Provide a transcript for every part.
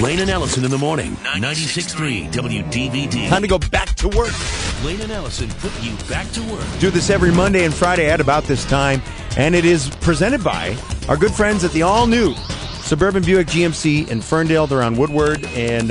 Blaine and Allyson in the morning. 96.3 WDVD. Time to go back to work. Blaine and Allyson put you back to work. Do this every Monday and Friday at about this time. And it is presented by our good friends at the all-new Suburban Buick GMC in Ferndale. They're on Woodward. And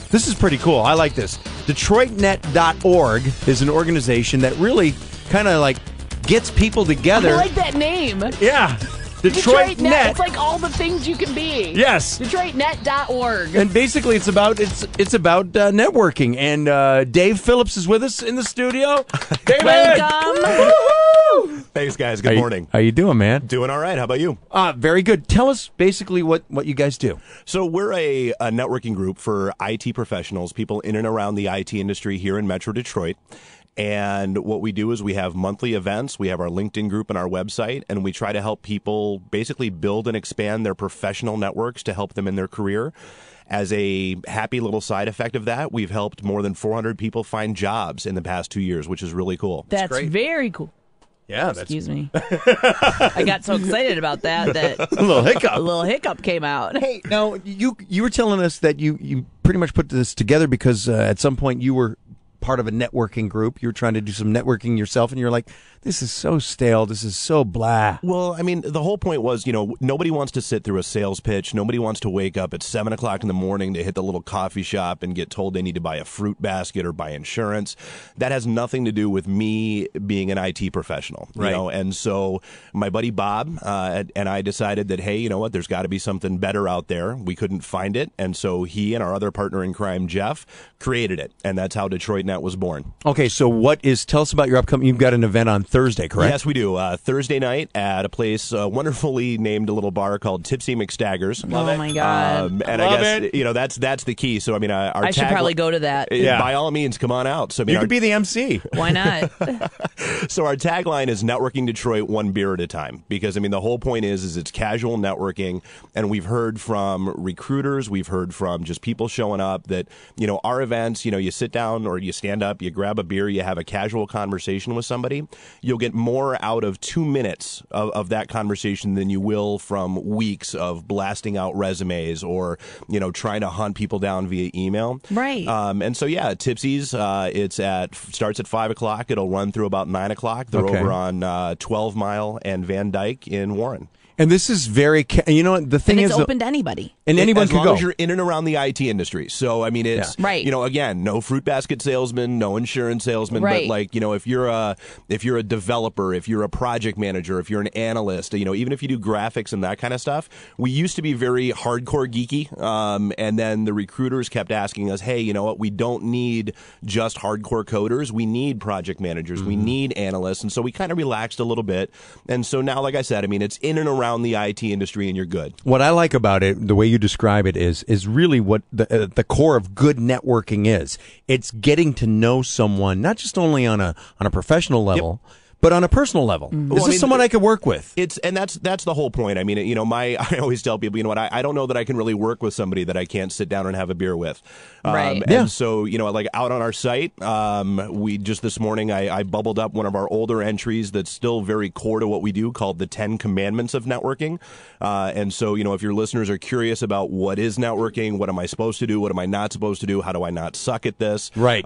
this is pretty cool. I like this. DetroitNet.org is an organization that really kind of like gets people together. I like that name. Yeah. Detroit Net. It's like all the things you can be. Yes. DetroitNet.org. And basically, it's about networking. And Dave Phillips is with us in the studio. David! Welcome. Thanks, guys. Good morning. How you doing, man? Doing all right. How about you? Very good. Tell us basically what you guys do. So we're a networking group for IT professionals, people in and around the IT industry here in Metro Detroit. And what we do is we have monthly events. We have our LinkedIn group and our website, and we try to help people basically build and expand their professional networks to help them in their career. As a happy little side effect of that, we've helped more than 400 people find jobs in the past 2 years, which is really cool. That's very cool. Yeah, Excuse me. I got so excited about that a little hiccup. a little hiccup came out. Hey, now you were telling us that you pretty much put this together because at some point you were part of a networking group. You were trying to do some networking yourself, and you're like, this is so stale. This is so blah. Well, I mean, the whole point was, nobody wants to sit through a sales pitch. Nobody wants to wake up at 7 o'clock in the morning to hit the little coffee shop and get told they need to buy a fruit basket or buy insurance. That has nothing to do with me being an IT professional, right? And so my buddy Bob and I decided that, hey, you know what? There's got to be something better out there. We couldn't find it, and so he and our other partner in crime, Jeff, created it, and that's how Detroit Net was born. Okay, so tell us about your upcoming. You've got an event on Thursday, correct? Yes, we do. Thursday night at a place wonderfully named a little bar called Tipsy McStaggers. Oh my God! And I guess that's the key. So I mean, I should probably go to that. Yeah. By all means, come on out. So I mean, you could be the MC. Why not? So our tagline is networking Detroit one beer at a time, because I mean the whole point is it's casual networking, and we've heard from recruiters, we've heard from just people showing up that our events, you sit down or you stand up, you grab a beer, you have a casual conversation with somebody, you'll get more out of 2 minutes of that conversation than you will from weeks of blasting out resumes or trying to hunt people down via email. Right. And so Tipsy's starts at 5 o'clock. It'll run through about 9 o'clock. They're over on 12 Mile and Van Dyke in Warren. And this is very, the thing and is, it's open to anybody. And anyone can go. As long as you're in and around the IT industry. So, I mean, it's, right. Again, no fruit basket salesman, no insurance salesman. Right. But, if you're a developer, if you're a project manager, if you're an analyst, even if you do graphics and that kind of stuff, we used to be very hardcore geeky. And then the recruiters kept asking us, hey, you know what? We don't need just hardcore coders. We need project managers. Mm-hmm. We need analysts. And so we kind of relaxed a little bit. And so now, like I said, I mean, it's in and around the IT industry, and you're good. What I like about it, the way you describe it, is really what the core of good networking is. It's getting to know someone, not just only on a professional level, but on a personal level. Mm-hmm. Is this someone I could work with? That's the whole point. I mean, I always tell people, I don't know that I can really work with somebody that I can't sit down and have a beer with. Right. And so, like out on our site, we just this morning, I bubbled up one of our older entries that's still very core to what we do, called the 10 Commandments of Networking. And so, if your listeners are curious about what is networking, what am I supposed to do, what am I not supposed to do, how do I not suck at this? Right.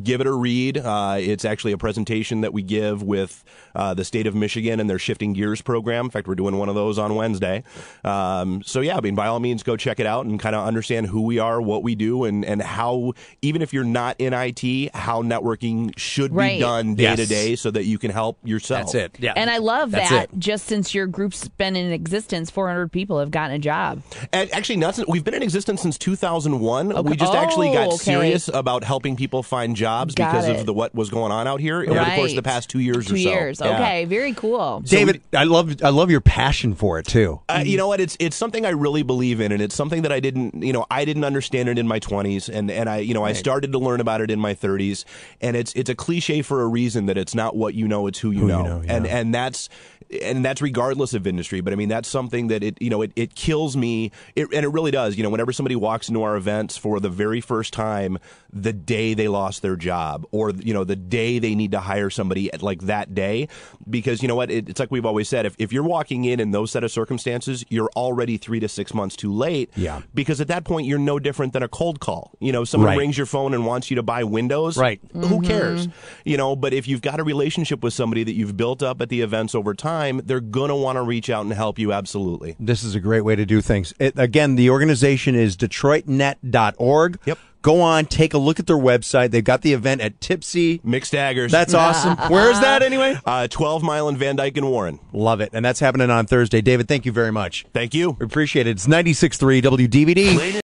Give it a read. It's actually a presentation that we give with the state of Michigan and their Shifting Gears program. In fact, we're doing one of those on Wednesday. I mean, by all means, go check it out and kind of understand who we are, what we do, and how, even if you're not in IT, how networking should be done day to day so that you can help yourself. That's it. Yeah. And I love that just since your group's been in existence, 400 people have gotten a job. And actually, we've been in existence since 2001. Okay. We just actually got serious about helping people find jobs because of what was going on out here over the course of the past 2 years or so. 2 years. Okay, very cool. David, I love your passion for it too. You know what? It's something I really believe in, and it's something that I didn't understand it in my 20s, and I started to learn about it in my 30s, and it's a cliche for a reason that it's not what you know, it's who you know. And that's regardless of industry. But I mean, that's something that it kills me, and it really does. Whenever somebody walks into our events for the very first time, the day they lost their job, or the day they need to hire somebody, like that day, because you know what? It's like we've always said, if you're walking in those set of circumstances, you're already 3 to 6 months too late. Yeah. Because at that point, you're no different than a cold call. You know, someone Right. rings your phone and wants you to buy windows. Right. Who cares? You know, but if you've got a relationship with somebody that you've built up at the events over time, they're going to want to reach out and help you. Absolutely. This is a great way to do things. Again, the organization is DetroitNet.org. Yep. Go on, take a look at their website. They've got the event at Tipsy. Mixed daggers. That's awesome. Where is that anyway? 12 Mile in Van Dyke and Warren. Love it. And that's happening on Thursday. David, thank you very much. Thank you. We appreciate it. It's 96.3 WDVD.